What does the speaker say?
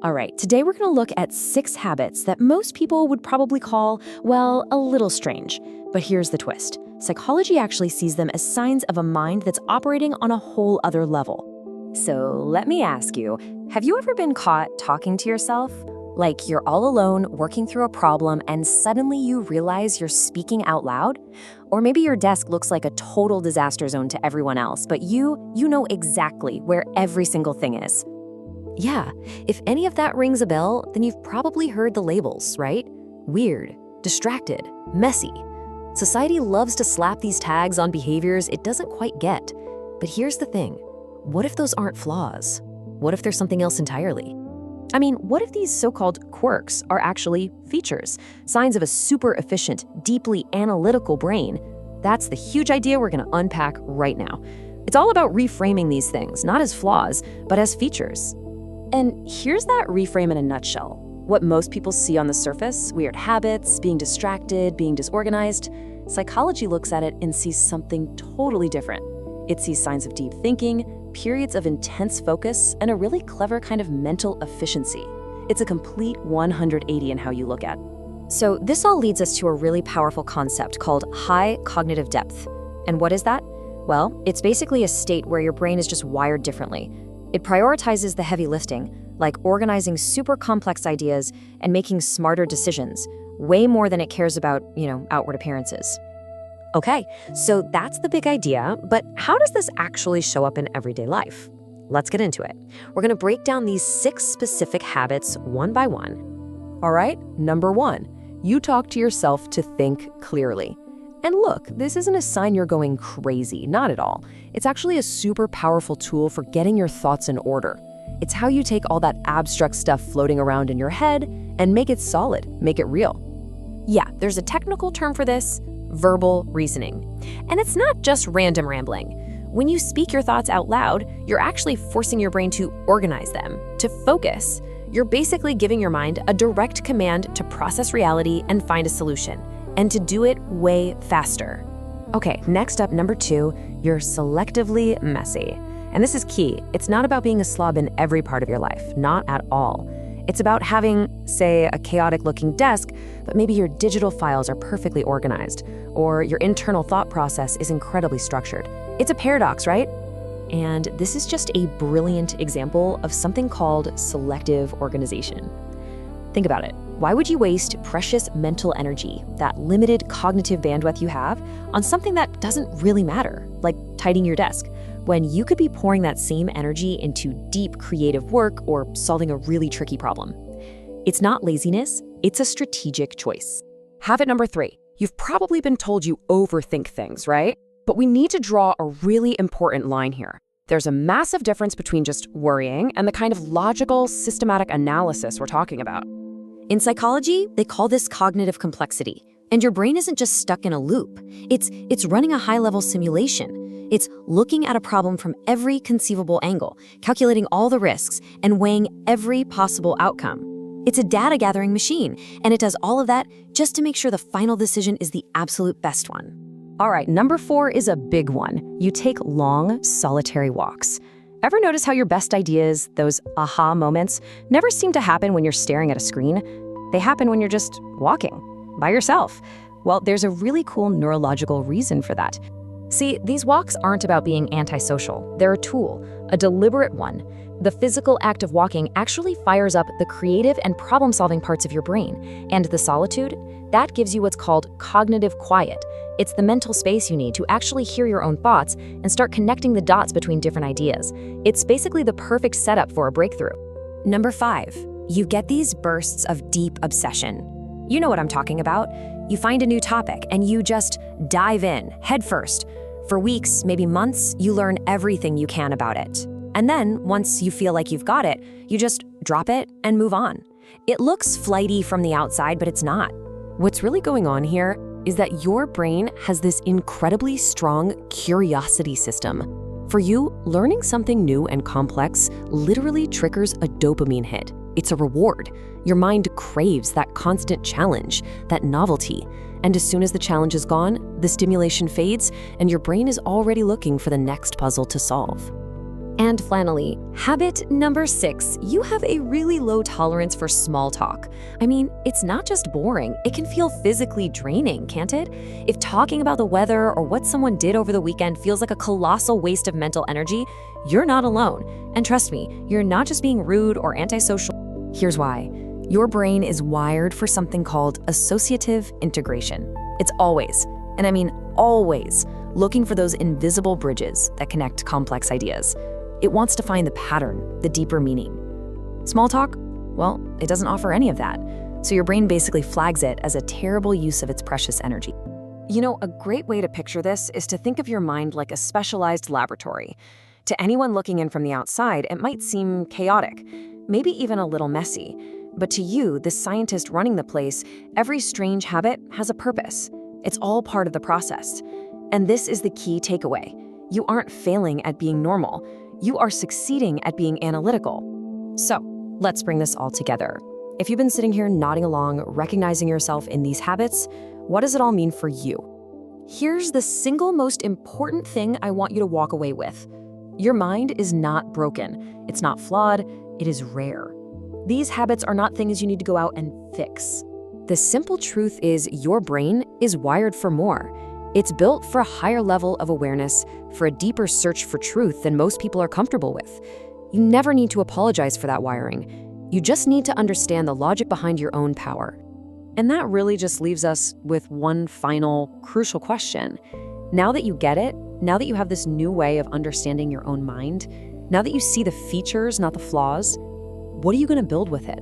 All right, today we're going to look at 6 habits that most people would probably call, well, a little strange. But here's the twist. Psychology actually sees them as signs of a mind that's operating on a whole other level. So let me ask you, have you ever been caught talking to yourself? Like you're all alone working through a problem and suddenly you realize you're speaking out loud? Or maybe your desk looks like a total disaster zone to everyone else, but you know exactly where every single thing is. Yeah, if any of that rings a bell, then you've probably heard the labels, right? Weird, distracted, messy. Society loves to slap these tags on behaviors it doesn't quite get. But here's the thing. What if those aren't flaws? What if there's something else entirely? I mean, what if these so-called quirks are actually features, signs of a super efficient, deeply analytical brain? That's the huge idea we're going to unpack right now. It's all about reframing these things, not as flaws, but as features. And here's that reframe in a nutshell. What most people see on the surface, weird habits, being distracted, being disorganized, psychology looks at it and sees something totally different. It sees signs of deep thinking, periods of intense focus, and a really clever kind of mental efficiency. It's a complete 180 in how you look at it. So this all leads us to a really powerful concept called high cognitive depth. And what is that? Well, it's basically a state where your brain is just wired differently. It prioritizes the heavy lifting, like organizing super complex ideas and making smarter decisions, way more than it cares about, outward appearances. Okay, so that's the big idea, but how does this actually show up in everyday life? Let's get into it. We're going to break down these 6 specific habits one by one. All right, number 1, you talk to yourself to think clearly. And look, this isn't a sign you're going crazy, not at all. It's actually a super powerful tool for getting your thoughts in order. It's how you take all that abstract stuff floating around in your head and make it solid, make it real. Yeah, there's a technical term for this, verbal reasoning. And it's not just random rambling. When you speak your thoughts out loud, you're actually forcing your brain to organize them, to focus. You're basically giving your mind a direct command to process reality and find a solution, and to do it way faster. Okay, next up, number 2, you're selectively messy. And this is key. It's not about being a slob in every part of your life, not at all. It's about having, say, a chaotic-looking desk, but maybe your digital files are perfectly organized, or your internal thought process is incredibly structured. It's a paradox, right? And this is just a brilliant example of something called selective organization. Think about it. Why would you waste precious mental energy, that limited cognitive bandwidth you have, on something that doesn't really matter, like tidying your desk, when you could be pouring that same energy into deep creative work or solving a really tricky problem? It's not laziness, it's a strategic choice. Habit number 3, you've probably been told you overthink things, right? But we need to draw a really important line here. There's a massive difference between just worrying and the kind of logical, systematic analysis we're talking about. In psychology, they call this cognitive complexity. And your brain isn't just stuck in a loop. It's running a high-level simulation. It's looking at a problem from every conceivable angle, calculating all the risks, and weighing every possible outcome. It's a data-gathering machine, and it does all of that just to make sure the final decision is the absolute best one. All right, number 4 is a big one. You take long, solitary walks. Ever notice how your best ideas, those aha moments, never seem to happen when you're staring at a screen? They happen when you're just walking, by yourself. Well, there's a really cool neurological reason for that. See, these walks aren't about being antisocial. They're a tool, a deliberate one. The physical act of walking actually fires up the creative and problem-solving parts of your brain. And the solitude, that gives you what's called cognitive quiet. It's the mental space you need to actually hear your own thoughts and start connecting the dots between different ideas. It's basically the perfect setup for a breakthrough. Number 5, you get these bursts of deep obsession. You know what I'm talking about. You find a new topic and you just dive in, head first. For weeks, maybe months, you learn everything you can about it. And then, once you feel like you've got it, you just drop it and move on. It looks flighty from the outside, but it's not. What's really going on here is that your brain has this incredibly strong curiosity system. For you, learning something new and complex literally triggers a dopamine hit. It's a reward. Your mind craves that constant challenge, that novelty. And as soon as the challenge is gone, the stimulation fades, and your brain is already looking for the next puzzle to solve. And finally, habit number 6, you have a really low tolerance for small talk. I mean, it's not just boring, it can feel physically draining, can't it? If talking about the weather or what someone did over the weekend feels like a colossal waste of mental energy, you're not alone. And trust me, you're not just being rude or antisocial. Here's why. Your brain is wired for something called associative integration. It's always, and I mean always, looking for those invisible bridges that connect complex ideas. It wants to find the pattern, the deeper meaning. Small talk? Well, it doesn't offer any of that. So your brain basically flags it as a terrible use of its precious energy. You know, a great way to picture this is to think of your mind like a specialized laboratory. To anyone looking in from the outside, it might seem chaotic, maybe even a little messy. But to you, the scientist running the place, every strange habit has a purpose. It's all part of the process. And this is the key takeaway. You aren't failing at being normal. You are succeeding at being analytical. So, let's bring this all together. If you've been sitting here nodding along, recognizing yourself in these habits, what does it all mean for you? Here's the single most important thing I want you to walk away with. Your mind is not broken. It's not flawed. It is rare. These habits are not things you need to go out and fix. The simple truth is your brain is wired for more. It's built for a higher level of awareness, for a deeper search for truth than most people are comfortable with. You never need to apologize for that wiring. You just need to understand the logic behind your own power. And that really just leaves us with one final crucial question. Now that you get it, now that you have this new way of understanding your own mind, now that you see the features, not the flaws, what are you going to build with it?